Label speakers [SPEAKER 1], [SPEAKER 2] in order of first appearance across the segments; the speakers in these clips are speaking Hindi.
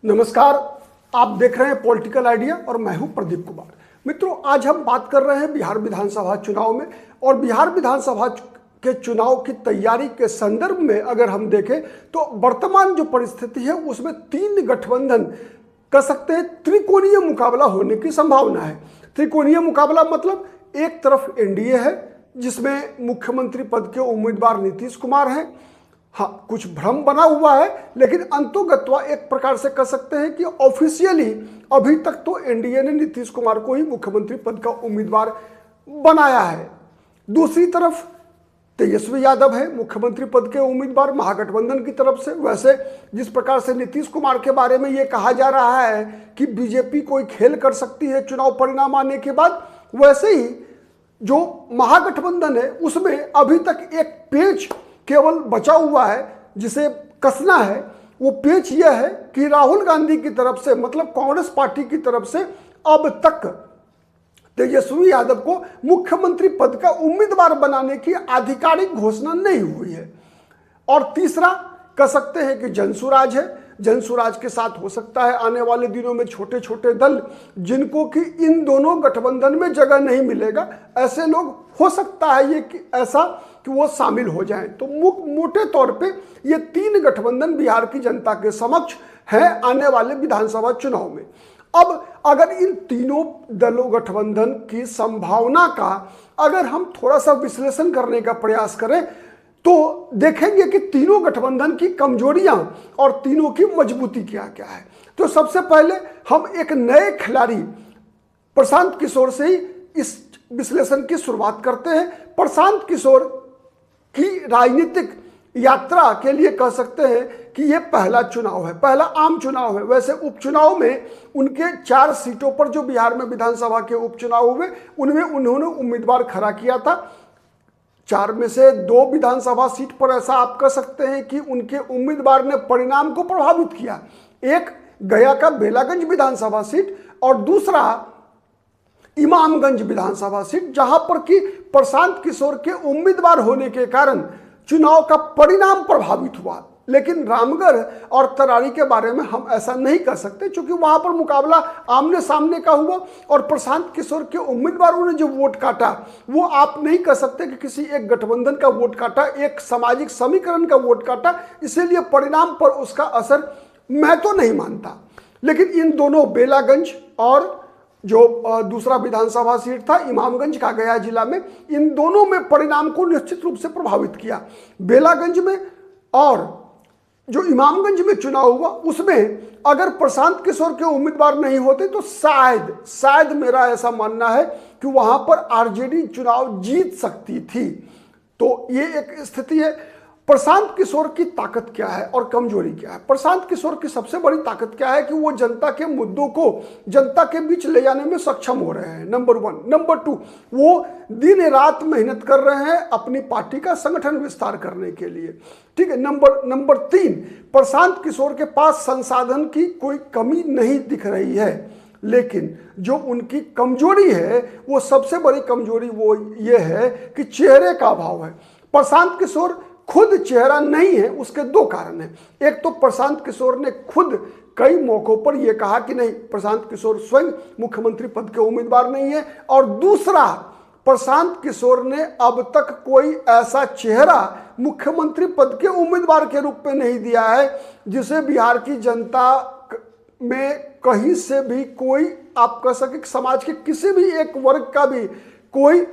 [SPEAKER 1] नमस्कार, आप देख रहे हैं पॉलिटिकल आइडिया और मैं हूं प्रदीप कुमार। मित्रों, आज हम बात कर रहे हैं बिहार विधानसभा चुनाव में। और बिहार विधानसभा के चुनाव की तैयारी के संदर्भ में अगर हम देखें तो वर्तमान जो परिस्थिति है उसमें तीन गठबंधन कह सकते हैं त्रिकोणीय मुकाबला होने की संभावना है। त्रिकोणीय मुकाबला मतलब एक तरफ एनडीए है जिसमें मुख्यमंत्री पद के उम्मीदवार नीतीश कुमार हैं। हाँ, कुछ भ्रम बना हुआ है, लेकिन अंतोगत्वा एक प्रकार से कह सकते हैं कि ऑफिशियली अभी तक तो एनडीए ने नीतीश कुमार को ही मुख्यमंत्री पद का उम्मीदवार बनाया है। दूसरी तरफ तेजस्वी यादव है मुख्यमंत्री पद के उम्मीदवार महागठबंधन की तरफ से। वैसे जिस प्रकार से नीतीश कुमार के बारे में ये कहा जा रहा है कि बीजेपी कोई खेल कर सकती है चुनाव परिणाम आने के बाद, वैसे ही जो महागठबंधन है उसमें अभी तक एक पेच केवल बचा हुआ है जिसे कसना है। वो पेच यह है कि राहुल गांधी की तरफ से मतलब कांग्रेस पार्टी की तरफ से अब तक तेजस्वी यादव को मुख्यमंत्री पद का उम्मीदवार बनाने की आधिकारिक घोषणा नहीं हुई है। और तीसरा कह सकते हैं कि जनसुराज है। जनसुराज के साथ हो सकता है आने वाले दिनों में छोटे छोटे दल जिनको कि इन दोनों गठबंधन में जगह नहीं मिलेगा, ऐसे लोग हो सकता है ये कि ऐसा कि वो शामिल हो जाएं। तो मोटे तौर पे ये तीन गठबंधन बिहार की जनता के समक्ष है आने वाले विधानसभा चुनाव में। अब अगर इन तीनों दलों गठबंधन की संभावना का अगर हम थोड़ा सा विश्लेषण करने का प्रयास करें तो देखेंगे कि तीनों गठबंधन की कमजोरियां और तीनों की मजबूती क्या क्या है। तो सबसे पहले हम एक नए खिलाड़ी प्रशांत किशोर से ही इस विश्लेषण की शुरुआत करते हैं। प्रशांत किशोर की राजनीतिक यात्रा के लिए कह सकते हैं कि यह पहला चुनाव है, पहला आम चुनाव है। वैसे उपचुनाव में उनके 4 सीटों पर जो बिहार में विधानसभा के उपचुनाव हुए उनमें उन्होंने उम्मीदवार खड़ा किया था। 4 में से 2 विधानसभा सीट पर ऐसा आप कह सकते हैं कि उनके उम्मीदवार ने परिणाम को प्रभावित किया। एक गया का बेलागंज विधानसभा सीट और दूसरा इमामगंज विधानसभा सीट, जहां पर कि प्रशांत किशोर के उम्मीदवार होने के कारण चुनाव का परिणाम प्रभावित हुआ। लेकिन रामगढ़ और तरारी के बारे में हम ऐसा नहीं कर सकते क्योंकि वहां पर मुकाबला आमने सामने का हुआ और प्रशांत किशोर के उम्मीदवारों ने जो वोट काटा वो आप नहीं कह सकते कि किसी एक गठबंधन का वोट काटा, एक सामाजिक समीकरण का वोट काटा, इसीलिए परिणाम पर उसका असर मैं तो नहीं मानता। लेकिन इन दोनों बेलागंज और जो दूसरा विधानसभा सीट था इमामगंज का गया जिला में, इन दोनों में परिणाम को निश्चित रूप से प्रभावित किया। बेलागंज में और जो इमामगंज में चुनाव हुआ उसमें अगर प्रशांत किशोर के उम्मीदवार नहीं होते तो शायद मेरा ऐसा मानना है कि वहां पर आरजेडी चुनाव जीत सकती थी। तो ये एक स्थिति है। प्रशांत किशोर की ताकत क्या है और कमजोरी क्या है? प्रशांत किशोर की सबसे बड़ी ताकत क्या है कि वो जनता के मुद्दों को जनता के बीच ले जाने में सक्षम हो रहे हैं, नंबर 1। नंबर 2, वो दिन रात मेहनत कर रहे हैं अपनी पार्टी का संगठन विस्तार करने के लिए, ठीक है। नंबर 3, प्रशांत किशोर के पास संसाधन की कोई कमी नहीं दिख रही है, लेकिन जो उनकी कमजोरी है वो सबसे बड़ी कमजोरी वो ये है कि चेहरे का अभाव है। प्रशांत किशोर खुद चेहरा नहीं है, उसके 2 कारण हैं। एक तो प्रशांत किशोर ने खुद कई मौकों पर यह कहा कि नहीं, प्रशांत किशोर स्वयं मुख्यमंत्री पद के उम्मीदवार नहीं है। और दूसरा, प्रशांत किशोर ने अब तक कोई ऐसा चेहरा मुख्यमंत्री पद के उम्मीदवार के रूप में नहीं दिया है जिसे बिहार की जनता में कहीं से भी कोई आप कह सके समाज के किसी भी एक वर्ग का भी कोई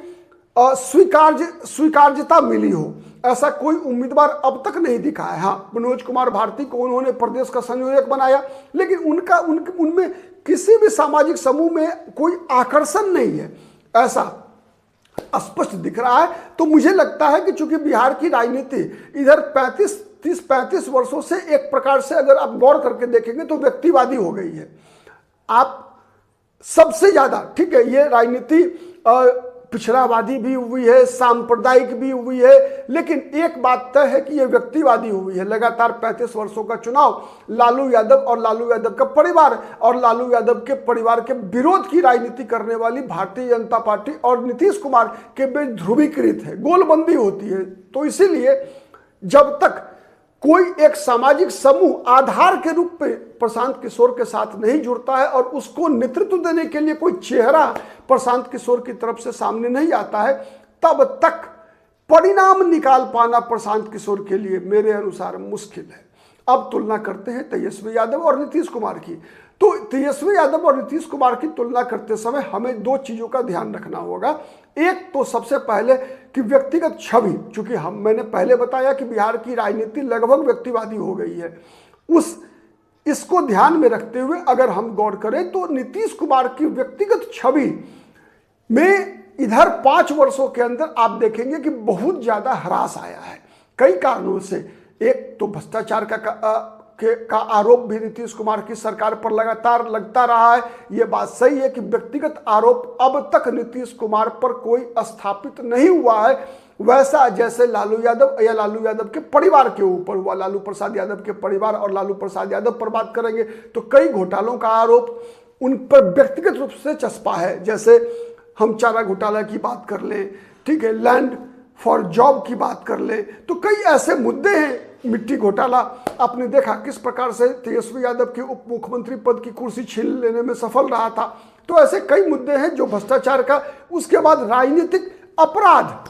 [SPEAKER 1] स्वीकार्यता मिली हो, ऐसा कोई उम्मीदवार अब तक नहीं दिखा है। हाँ, मनोज कुमार भारती को उन्होंने प्रदेश का संयोजक बनाया, लेकिन उनमें किसी भी सामाजिक समूह में कोई आकर्षण नहीं है, ऐसा स्पष्ट दिख रहा है। तो मुझे लगता है कि चूंकि बिहार की राजनीति इधर 30-35 वर्षों से एक प्रकार से अगर आप गौर करके देखेंगे तो व्यक्तिवादी हो गई है। आप सबसे ज्यादा, ठीक है, ये राजनीति पिछड़ावादी भी हुई है, सांप्रदायिक भी हुई है, लेकिन एक बात तय है कि यह व्यक्तिवादी हुई है। लगातार 35 वर्षों का चुनाव लालू यादव और लालू यादव का परिवार और लालू यादव के परिवार के विरोध की राजनीति करने वाली भारतीय जनता पार्टी और नीतीश कुमार के बीच ध्रुवीकृत है, गोलबंदी होती है। तो इसीलिए जब तक कोई एक सामाजिक समूह आधार के रूप में प्रशांत किशोर के साथ नहीं जुड़ता है और उसको नेतृत्व देने के लिए कोई चेहरा प्रशांत किशोर की तरफ से सामने नहीं आता है, तब तक परिणाम निकाल पाना प्रशांत किशोर के लिए मेरे अनुसार मुश्किल है। अब तुलना करते हैं तेजस्वी यादव और नीतीश कुमार की। तो तेजस्वी यादव और नीतीश कुमार की तुलना करते समय हमें दो चीजों का ध्यान रखना होगा। एक तो सबसे पहले कि व्यक्तिगत छवि, चूंकि मैंने पहले बताया कि बिहार की राजनीति लगभग व्यक्तिवादी हो गई है, इसको ध्यान में रखते हुए अगर हम गौर करें तो नीतीश कुमार की व्यक्तिगत छवि में इधर 5 वर्षों के अंदर आप देखेंगे कि बहुत ज्यादा ह्रास आया है कई कारणों से। एक तो भ्रष्टाचार का आरोप भी नीतीश कुमार की सरकार पर लगातार लगता रहा है। यह बात सही है कि व्यक्तिगत आरोप अब तक नीतीश कुमार पर कोई स्थापित नहीं हुआ है, वैसा जैसे लालू यादव या लालू यादव के परिवार के ऊपर हुआ। लालू प्रसाद यादव के परिवार और लालू प्रसाद यादव पर बात करेंगे तो कई घोटालों का आरोप उन पर व्यक्तिगत रूप से चस्पा है। जैसे हम चारा घोटाला की बात कर लें, ठीक है, लैंड फॉर जॉब की बात कर लें, तो कई ऐसे मुद्दे हैं। मिट्टी घोटाला आपने देखा किस प्रकार से तेजस्वी यादव के उप मुख्यमंत्री पद की कुर्सी छीन लेने में सफल रहा था। तो ऐसे कई मुद्दे हैं जो भ्रष्टाचार का, उसके बाद राजनीतिक अपराध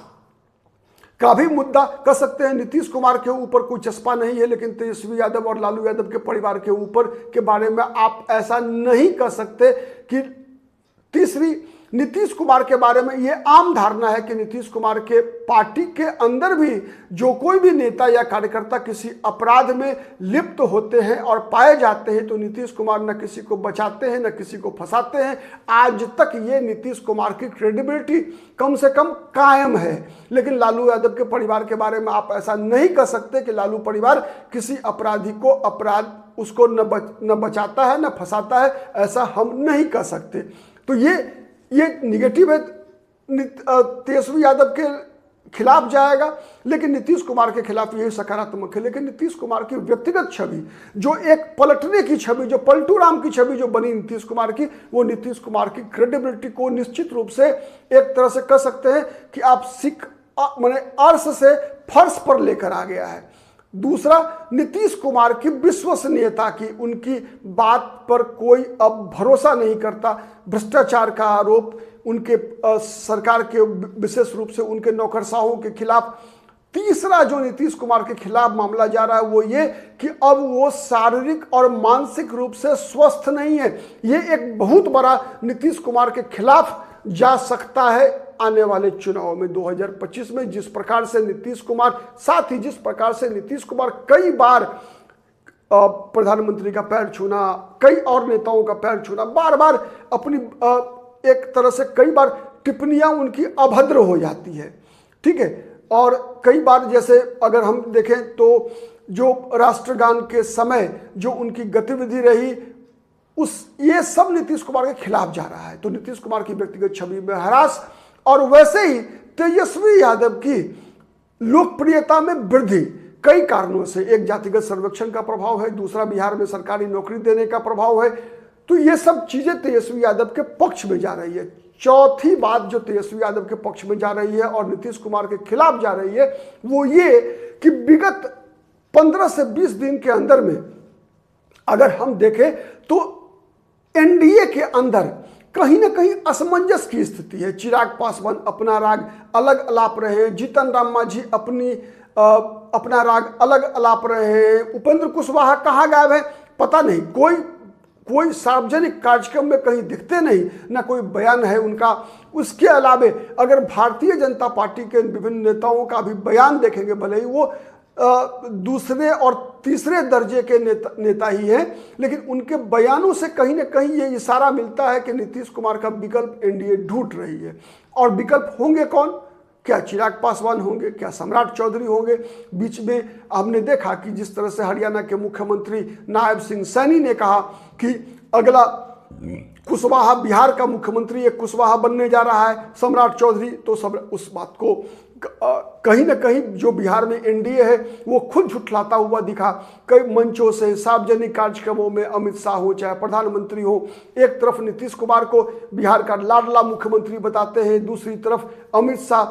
[SPEAKER 1] का भी मुद्दा कह सकते हैं। नीतीश कुमार के ऊपर कोई चस्पा नहीं है, लेकिन तेजस्वी यादव और लालू यादव के परिवार के ऊपर के बारे में आप ऐसा नहीं कह सकते कि तीसरी, नीतीश कुमार के बारे में यह आम धारणा है कि नीतीश कुमार के पार्टी के अंदर भी जो कोई भी नेता या कार्यकर्ता किसी अपराध में लिप्त होते हैं और पाए जाते हैं तो नीतीश कुमार न किसी को बचाते हैं न किसी को फंसाते हैं। आज तक ये नीतीश कुमार की क्रेडिबिलिटी कम से कम कायम है। लेकिन लालू यादव के परिवार के बारे में आप ऐसा नहीं कह सकते कि लालू परिवार किसी अपराधी को उसको न बचाता है न फंसाता है, ऐसा हम नहीं कह सकते। तो ये निगेटिव है, तेजस्वी यादव के खिलाफ जाएगा, लेकिन नीतीश कुमार के खिलाफ यही सकारात्मक है। लेकिन नीतीश कुमार की व्यक्तिगत छवि, जो एक पलटने की छवि, जो पलटू राम की छवि जो बनी नीतीश कुमार की, वो नीतीश कुमार की क्रेडिबिलिटी को निश्चित रूप से एक तरह से कह सकते हैं कि आप माने अर्श से फर्श पर लेकर आ गया है। दूसरा, नीतीश कुमार की विश्वसनीयता की, उनकी बात पर कोई अब भरोसा नहीं करता। भ्रष्टाचार का आरोप उनके सरकार के, विशेष रूप से उनके नौकरशाहों के खिलाफ। तीसरा जो नीतीश कुमार के खिलाफ मामला जा रहा है वो ये कि अब वो शारीरिक और मानसिक रूप से स्वस्थ नहीं है। ये एक बहुत बड़ा नीतीश कुमार के खिलाफ जा सकता है आने वाले चुनाव में 2025 में। जिस प्रकार से नीतीश कुमार, साथ ही जिस प्रकार से नीतीश कुमार कई बार प्रधानमंत्री का पैर छूना, कई और नेताओं का पैर छूना, बार बार अपनी एक तरह से कई बार टिप्पणियां उनकी अभद्र हो जाती है, ठीक है। और कई बार जैसे अगर हम देखें तो जो राष्ट्रगान के समय जो उनकी गतिविधि रही, ये सब नीतीश कुमार के खिलाफ जा रहा है। तो नीतीश कुमार की व्यक्तिगत छवि में ह्रास, और वैसे ही तेजस्वी यादव की लोकप्रियता में वृद्धि कई कारणों से। एक जातिगत सर्वेक्षण का प्रभाव है, दूसरा बिहार में सरकारी नौकरी देने का प्रभाव है। तो ये सब चीजें तेजस्वी यादव के पक्ष में जा रही है। चौथी बात जो तेजस्वी यादव के पक्ष में जा रही है और नीतीश कुमार के खिलाफ जा रही है वो ये कि विगत 15 से 20 दिन के अंदर में अगर हम देखें तो एनडीए के अंदर कहीं ना कहीं असमंजस की स्थिति है। चिराग पासवान अपना राग अलग अलाप रहे हैं, जीतन राम मांझी अपना राग अलग अलाप रहे हैं, उपेंद्र कुशवाहा कहाँ गायब है पता नहीं, कोई सार्वजनिक कार्यक्रम में कहीं दिखते नहीं, ना कोई बयान है उनका। उसके अलावे अगर भारतीय जनता पार्टी के विभिन्न नेताओं का भी बयान देखेंगे, भले ही वो दूसरे और तीसरे दर्जे के नेता ही हैं, लेकिन उनके बयानों से कहीं ना कहीं ये इशारा मिलता है कि नीतीश कुमार का विकल्प एनडीए ढूंढ रही है। और विकल्प होंगे कौन? क्या चिराग पासवान होंगे? क्या सम्राट चौधरी होंगे? बीच में हमने देखा कि जिस तरह से हरियाणा के मुख्यमंत्री नायब सिंह सैनी ने कहा कि अगला कुशवाहा बिहार का मुख्यमंत्री एक कुशवाहा बनने जा रहा है सम्राट चौधरी। तो सब उस बात को कहीं ना कहीं जो बिहार में एनडीए है वो खुद झुठलाता हुआ दिखा। कई मंचों से, सार्वजनिक कार्यक्रमों में अमित शाह हो चाहे प्रधानमंत्री हो, एक तरफ नीतीश कुमार को बिहार का लाडला मुख्यमंत्री बताते हैं, दूसरी तरफ अमित शाह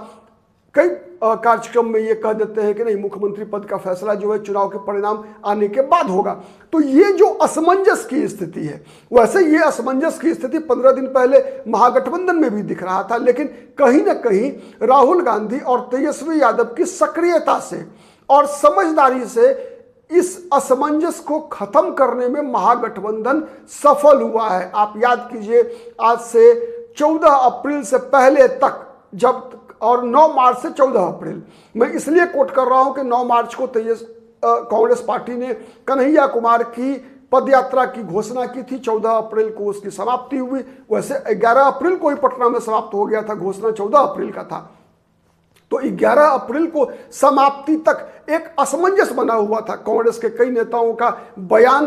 [SPEAKER 1] कई कार्यक्रम में ये कह देते हैं कि नहीं, मुख्यमंत्री पद का फैसला जो है चुनाव के परिणाम आने के बाद होगा। तो ये जो असमंजस की स्थिति है, वैसे ये असमंजस की स्थिति 15 दिन पहले महागठबंधन में भी दिख रहा था, लेकिन कहीं ना कहीं राहुल गांधी और तेजस्वी यादव की सक्रियता से और समझदारी से इस असमंजस को खत्म करने में महागठबंधन सफल हुआ है। आप याद कीजिए, आज से 14 अप्रैल से पहले तक, जब और 9 मार्च से 14 अप्रैल, मैं इसलिए कोट कर रहा हूं कि 9 मार्च को कांग्रेस पार्टी ने कन्हैया कुमार की पदयात्रा की घोषणा की थी, 14 अप्रैल को उसकी समाप्ति हुई। वैसे 11 अप्रैल को ही पटना में समाप्त हो गया था, घोषणा 14 अप्रैल का था। तो 11 अप्रैल को समाप्ति तक एक असमंजस बना हुआ था। कांग्रेस के कई नेताओं का बयान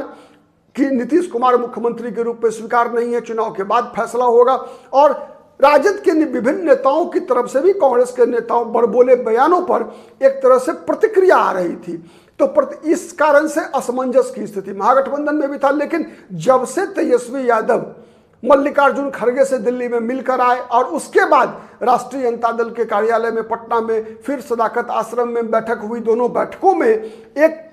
[SPEAKER 1] कि नीतीश कुमार मुख्यमंत्री के रूप में स्वीकार नहीं है, चुनाव के बाद फैसला होगा, और राजद के विभिन्न नेताओं की तरफ से भी कांग्रेस के नेताओं बड़बोले बयानों पर एक तरह से प्रतिक्रिया आ रही थी। तो इस कारण से असमंजस की स्थिति महागठबंधन में भी था। लेकिन जब से तेजस्वी यादव मल्लिकार्जुन खड़गे से दिल्ली में मिलकर आए और उसके बाद राष्ट्रीय जनता दल के कार्यालय में पटना में फिर सदाकत आश्रम में बैठक हुई, दोनों बैठकों में एक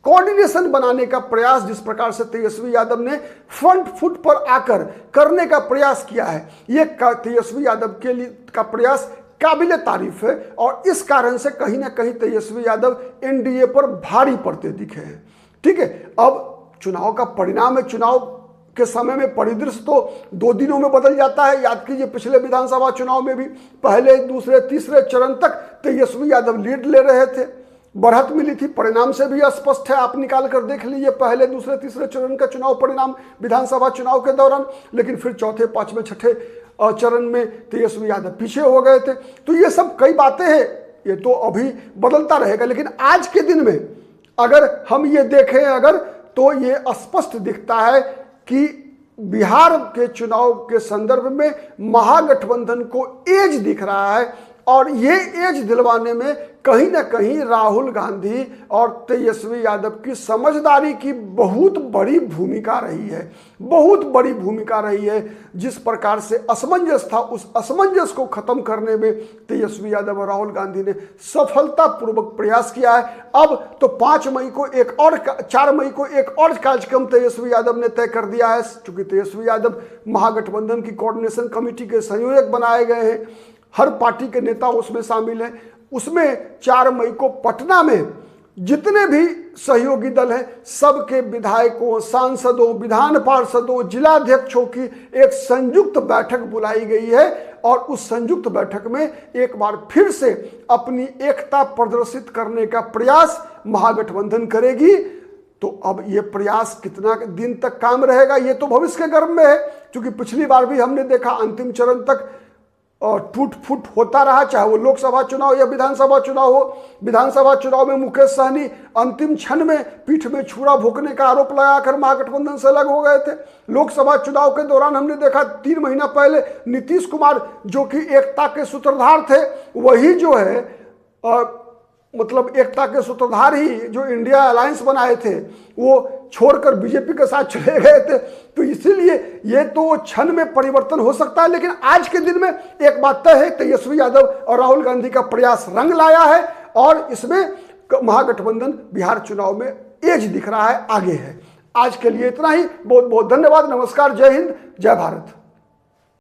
[SPEAKER 1] कोऑर्डिनेशन बनाने का प्रयास जिस प्रकार से तेजस्वी यादव ने फ्रंट फुट पर आकर करने का प्रयास किया है, ये तेजस्वी यादव के लिए का प्रयास काबिले तारीफ है। और इस कारण से कहीं ना कहीं तेजस्वी यादव एनडीए पर भारी पड़ते दिखे हैं। ठीक है, अब चुनाव का परिणाम है, चुनाव के समय में परिदृश्य तो 2 दिनों में बदल जाता है। याद कीजिए, पिछले विधानसभा चुनाव में भी पहले, दूसरे, तीसरे चरण तक तेजस्वी यादव लीड ले रहे थे, बढ़त मिली थी, परिणाम से भी स्पष्ट है, आप निकाल कर देख लीजिए पहले, दूसरे, तीसरे चरण का चुनाव परिणाम विधानसभा चुनाव के दौरान। लेकिन फिर चौथे, पांचवें, छठे चरण में तेजस्वी यादव पीछे हो गए थे। तो ये सब कई बातें हैं, ये तो अभी बदलता रहेगा। लेकिन आज के दिन में अगर हम ये देखें अगर, तो ये स्पष्ट दिखता है कि बिहार के चुनाव के संदर्भ में महागठबंधन को एज दिख रहा है, और ये एज दिलवाने में कहीं ना कहीं राहुल गांधी और तेजस्वी यादव की समझदारी की बहुत बड़ी भूमिका रही है, बहुत बड़ी भूमिका रही है। जिस प्रकार से असमंजस था, उस असमंजस को खत्म करने में तेजस्वी यादव और राहुल गांधी ने सफलतापूर्वक प्रयास किया है। अब तो 5 मई को एक और, 4 मई को एक और कार्यक्रम तेजस्वी यादव ने तय कर दिया है, क्योंकि तेजस्वी यादव महागठबंधन की कोऑर्डिनेशन कमेटी के संयोजक बनाए गए हैं, हर पार्टी के नेता उसमें शामिल हैं। उसमें 4 मई को पटना में जितने भी सहयोगी दल हैं, सबके विधायकों, सांसदों, विधान पार्षदों, जिलाध्यक्षों की एक संयुक्त बैठक बुलाई गई है, और उस संयुक्त बैठक में एक बार फिर से अपनी एकता प्रदर्शित करने का प्रयास महागठबंधन करेगी। तो अब ये प्रयास कितना दिन तक काम रहेगा, ये तो भविष्य के गर्भ में है, क्योंकि पिछली बार भी हमने देखा अंतिम चरण तक और टूट फूट होता रहा, चाहे वो लोकसभा चुनाव या विधानसभा चुनाव हो। विधानसभा चुनाव में मुकेश सहनी अंतिम क्षण में पीठ में छुरा भोंकने का आरोप लगाकर महागठबंधन से अलग हो गए थे। लोकसभा चुनाव के दौरान हमने देखा 3 महीना पहले नीतीश कुमार, जो कि एकता के सूत्रधार थे, वही जो है मतलब एकता के सूत्रधार ही जो इंडिया अलायंस बनाए थे, वो छोड़कर बीजेपी के साथ चले गए थे। तो इसीलिए ये तो क्षण में परिवर्तन हो सकता है, लेकिन आज के दिन में एक बात तय है, तेजस्वी यादव और राहुल गांधी का प्रयास रंग लाया है, और इसमें महागठबंधन बिहार चुनाव में एज दिख रहा है, आगे है। आज के लिए इतना ही, बहुत बहुत धन्यवाद, नमस्कार, जय हिंद, जय भारत।